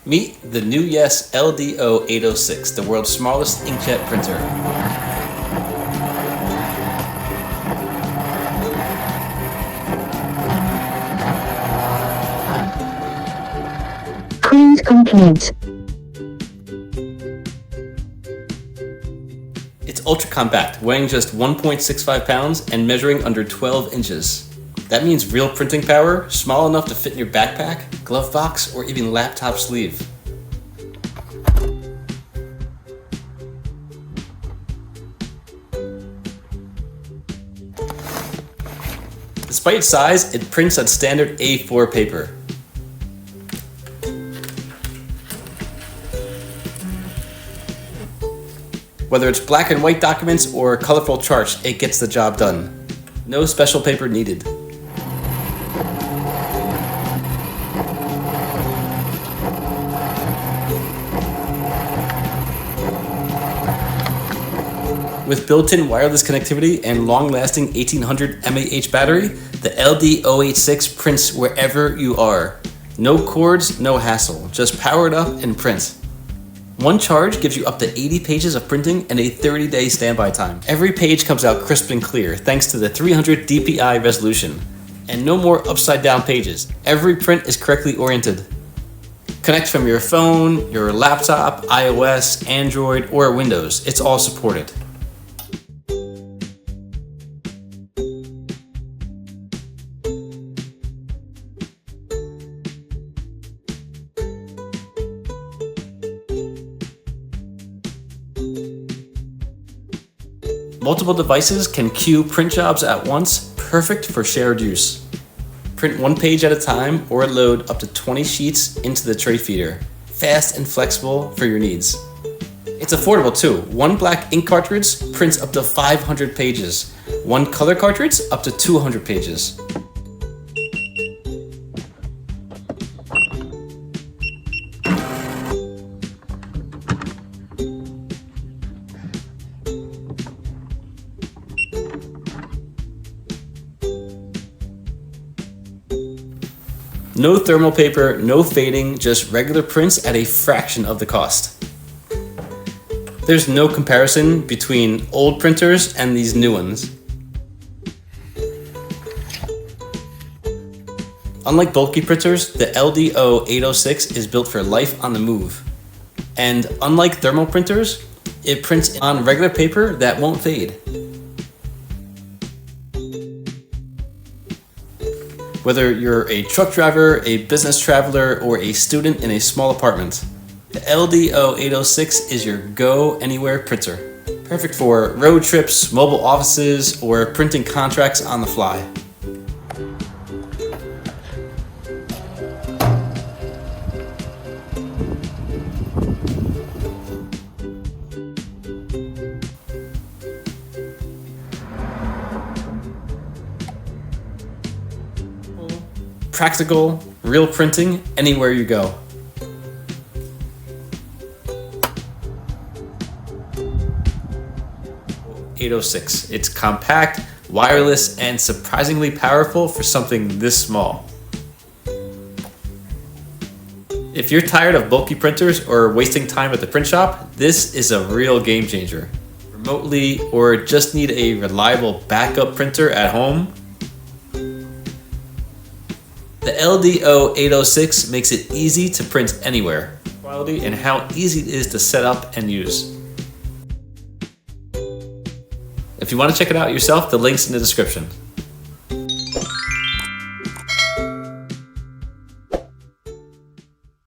Meet the NEWYES LDO806, the world's smallest inkjet printer. Print complete. It's ultra compact, weighing just 1.65 pounds and measuring under 12 inches. That means real printing power, small enough to fit in your backpack, glove box, or even laptop sleeve. Despite its size, it prints on standard A4 paper. Whether it's black and white documents or colorful charts, it gets the job done. No special paper needed. With built-in wireless connectivity and long-lasting 1800 mAh battery, the LD086 prints wherever you are. No cords, no hassle. Just power it up and print. One charge gives you up to 80 pages of printing and a 30-day standby time. Every page comes out crisp and clear thanks to the 300 dpi resolution. And no more upside-down pages. Every print is correctly oriented. Connect from your phone, your laptop, iOS, Android, or Windows. It's all supported. Multiple devices can queue print jobs at once, perfect for shared use. Print one page at a time or load up to 20 sheets into the tray feeder. Fast and flexible for your needs. It's affordable too. One black ink cartridge prints up to 500 pages. One color cartridge up to 200 pages. No thermal paper, no fading, just regular prints at a fraction of the cost. There's no comparison between old printers and these new ones. Unlike bulky printers, the LDO806 is built for life on the move. And unlike thermal printers, it prints on regular paper that won't fade. Whether you're a truck driver, a business traveler, or a student in a small apartment, the LDO806 is your go-anywhere printer. Perfect for road trips, mobile offices, or printing contracts on the fly. Practical, real printing anywhere you go. LD806. It's compact, wireless, and surprisingly powerful for something this small. If you're tired of bulky printers or wasting time at the print shop, this is a real game changer. Remotely or just need a reliable backup printer at home, the LDO806 makes it easy to print anywhere. Quality and how easy it is to set up and use. If you want to check it out yourself, the link's in the description.